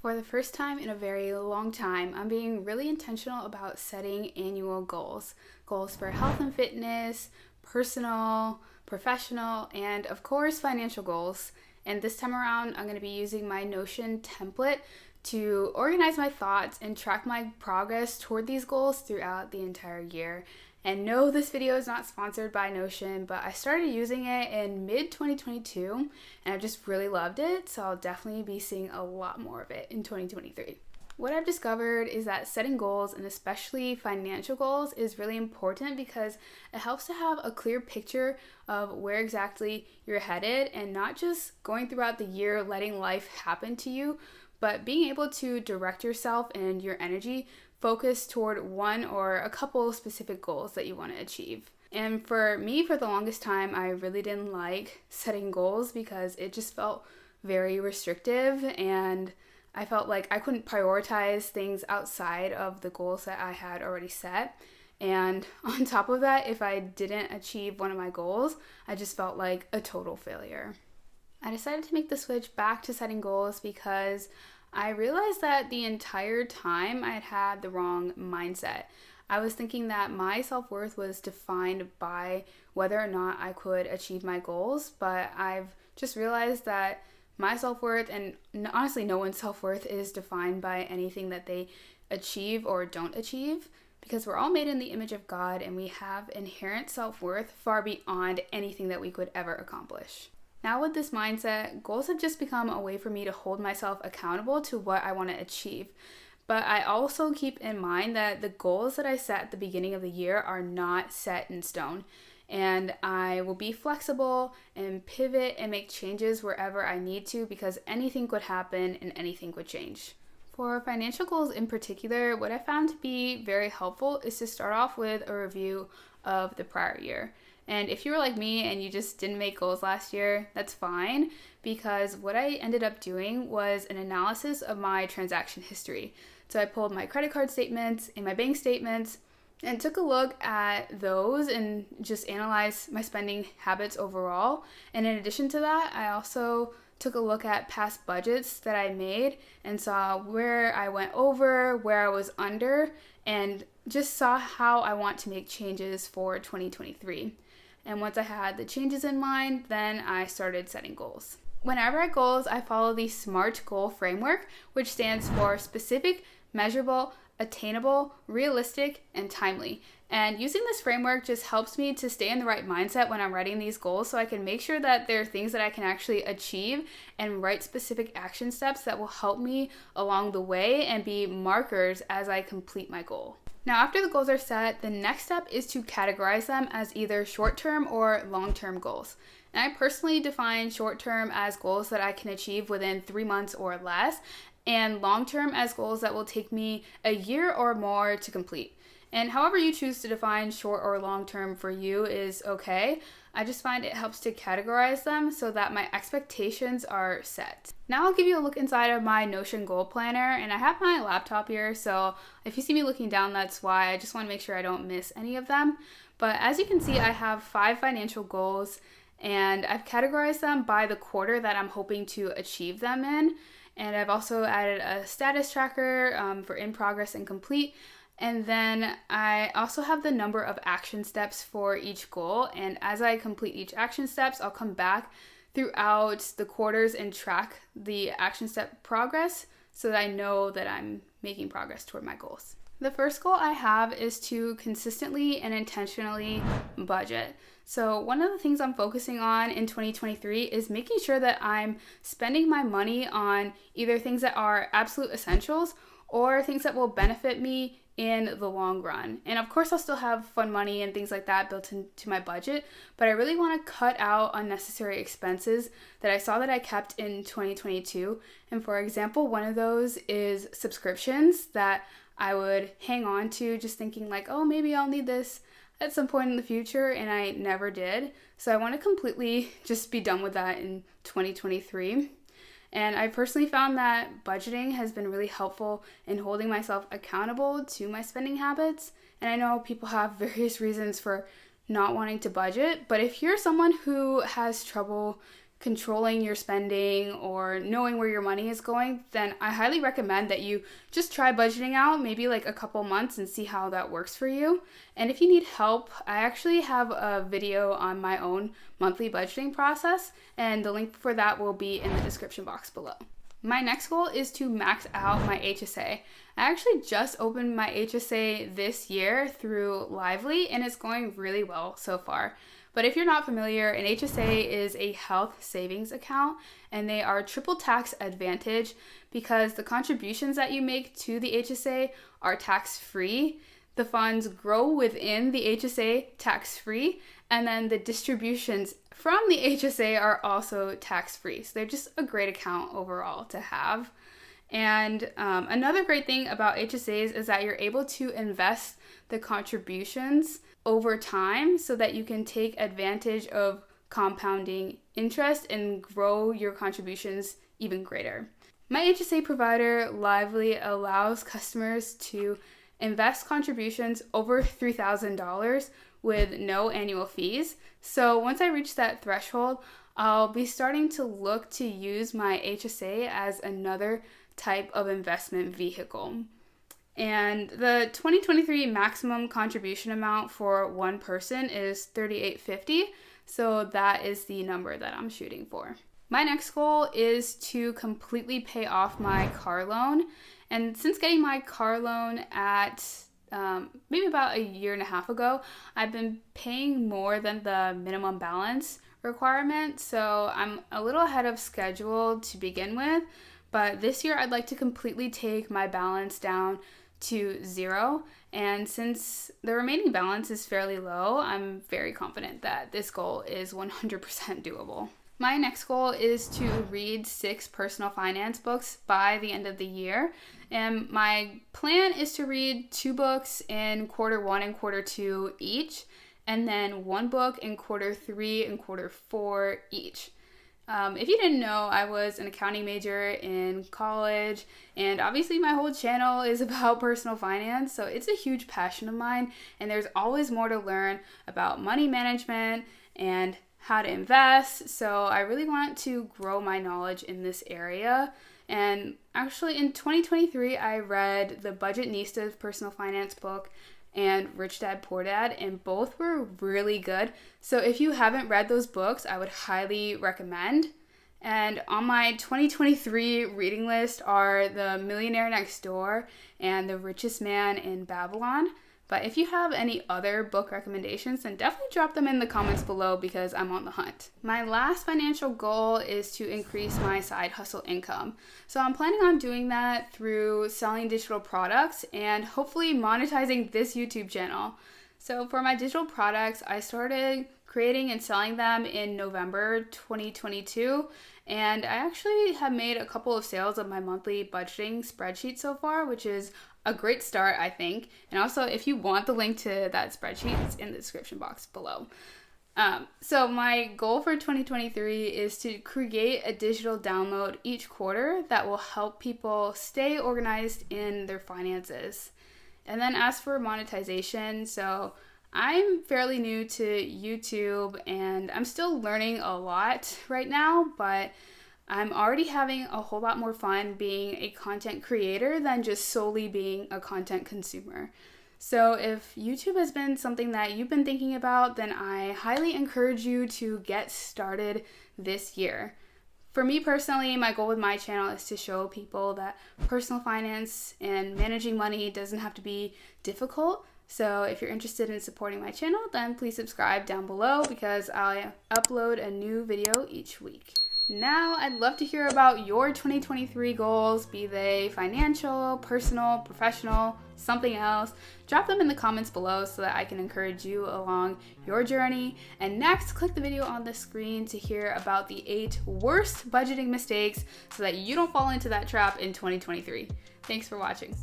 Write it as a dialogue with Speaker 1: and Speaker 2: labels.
Speaker 1: For the first time in a very long time, I'm being really intentional about setting annual goals. Goals for health and fitness, personal, professional, and of course, financial goals. And this time around, I'm going to be using my Notion template to organize my thoughts and track my progress toward these goals throughout the entire year. And no, this video is not sponsored by Notion, but I started using it in mid 2022 and I just really loved it, so I'll definitely be seeing a lot more of it in 2023. What I've discovered is that setting goals, and especially financial goals, is really important because it helps to have a clear picture of where exactly you're headed and not just going throughout the year letting life happen to you, but being able to direct yourself and your energy focus toward one or a couple specific goals that you want to achieve. And for me, for the longest time, I really didn't like setting goals because it just felt very restrictive and I felt like I couldn't prioritize things outside of the goals that I had already set. And on top of that, if I didn't achieve one of my goals, I just felt like a total failure. I decided to make the switch back to setting goals because I realized that the entire time I had had the wrong mindset. I was thinking that my self-worth was defined by whether or not I could achieve my goals, but I've just realized that my self-worth, and honestly no one's self-worth, is defined by anything that they achieve or don't achieve, because we're all made in the image of God and we have inherent self-worth far beyond anything that we could ever accomplish. Now with this mindset, goals have just become a way for me to hold myself accountable to what I want to achieve. But I also keep in mind that the goals that I set at the beginning of the year are not set in stone. And I will be flexible and pivot and make changes wherever I need to because anything could happen and anything could change. For financial goals in particular, what I found to be very helpful is to start off with a review of the prior year. And if you were like me and you just didn't make goals last year, that's fine, because what I ended up doing was an analysis of my transaction history. So I pulled my credit card statements and my bank statements and took a look at those and just analyzed my spending habits overall. And in addition to that, I also took a look at past budgets that I made and saw where I went over, where I was under, and just saw how I want to make changes for 2023. And once I had the changes in mind, then I started setting goals. Whenever I goals, I follow the S.M.A.R.T goal framework, which stands for specific, measurable, attainable, realistic, and timely. And using this framework just helps me to stay in the right mindset when I'm writing these goals so I can make sure that there are things that I can actually achieve and write specific action steps that will help me along the way and be markers as I complete my goal. Now, after the goals are set, the next step is to categorize them as either short-term or long-term goals. And I personally define short-term as goals that I can achieve within 3 months or less, and long-term as goals that will take me a year or more to complete. And however you choose to define short or long-term for you is okay. I just find it helps to categorize them so that my expectations are set. Now I'll give you a look inside of my Notion goal planner, and I have my laptop here, so if you see me looking down, that's why. I just want to make sure I don't miss any of them. But as you can see, I have 5 financial goals, and I've categorized them by the quarter that I'm hoping to achieve them in. And I've also added a status tracker for in progress and complete. And then I also have the number of action steps for each goal. And as I complete each action steps, I'll come back throughout the quarters and track the action step progress so that I know that I'm making progress toward my goals. The first goal I have is to consistently and intentionally budget. So one of the things I'm focusing on in 2023 is making sure that I'm spending my money on either things that are absolute essentials or things that will benefit me in the long run. And of course, I'll still have fun money and things like that built into my budget, but I really want to cut out unnecessary expenses that I saw that I kept in 2022. And for example, one of those is subscriptions that I would hang on to just thinking like, oh, maybe I'll need this at some point in the future, and I never did. So I want to completely just be done with that in 2023. And I personally found that budgeting has been really helpful in holding myself accountable to my spending habits. And I know people have various reasons for not wanting to budget, but if you're someone who has trouble controlling your spending or knowing where your money is going, then I highly recommend that you just try budgeting out maybe like a couple months and see how that works for you. And if you need help, I actually have a video on my own monthly budgeting process, and the link for that will be in the description box below. My next goal is to max out my HSA. I actually just opened my HSA this year through Lively, and it's going really well so far. But if you're not familiar, an HSA is a health savings account, and they are triple tax advantage because the contributions that you make to the HSA are tax-free. The funds grow within the HSA tax-free, and then the distributions from the HSA are also tax-free. So they're just a great account overall to have. And another great thing about HSAs is that you're able to invest the contributions over time so that you can take advantage of compounding interest and grow your contributions even greater. My HSA provider, Lively, allows customers to invest contributions over $3,000 with no annual fees. So once I reach that threshold, I'll be starting to look to use my HSA as another type of investment vehicle. And the 2023 maximum contribution amount for one person is $3,850, so that is the number that I'm shooting for. My next goal is to completely pay off my car loan. And since getting my car loan at maybe about a year and a half ago, I've been paying more than the minimum balance requirement, so I'm a little ahead of schedule to begin with. But this year I'd like to completely take my balance down to 0. And since the remaining balance is fairly low, I'm very confident that this goal is 100% doable. My next goal is to read 6 personal finance books by the end of the year. And my plan is to read 2 books in Q1 and Q2 each, and then 1 book in Q3 and Q4 each. If you didn't know, I was an accounting major in college, and obviously my whole channel is about personal finance, so it's a huge passion of mine, and there's always more to learn about money management and how to invest, so I really want to grow my knowledge in this area. And actually in 2023, I read the Budgetnista's personal finance book and Rich Dad Poor Dad, and both were really good. So if you haven't read those books, I would highly recommend. And on my 2023 reading list are The Millionaire Next Door and The Richest Man in Babylon. But if you have any other book recommendations, then definitely drop them in the comments below because I'm on the hunt. My last financial goal is to increase my side hustle income. So I'm planning on doing that through selling digital products and hopefully monetizing this YouTube channel. So for my digital products, I started creating and selling them in November 2022. And I actually have made a couple of sales of my monthly budgeting spreadsheet so far, which is a great start, I think. And also, if you want the link to that spreadsheet, it's in the description box below. So my goal for 2023 is to create a digital download each quarter that will help people stay organized in their finances. And then as for monetization, so I'm fairly new to YouTube and I'm still learning a lot right now, but I'm already having a whole lot more fun being a content creator than just solely being a content consumer. So if YouTube has been something that you've been thinking about, then I highly encourage you to get started this year. For me personally, my goal with my channel is to show people that personal finance and managing money doesn't have to be difficult. So if you're interested in supporting my channel, then please subscribe down below because I upload a new video each week. Now, I'd love to hear about your 2023 goals, be they financial, personal, professional, something else. Drop them in the comments below so that I can encourage you along your journey. And next, click the video on the screen to hear about the 8 worst budgeting mistakes so that you don't fall into that trap in 2023. Thanks for watching.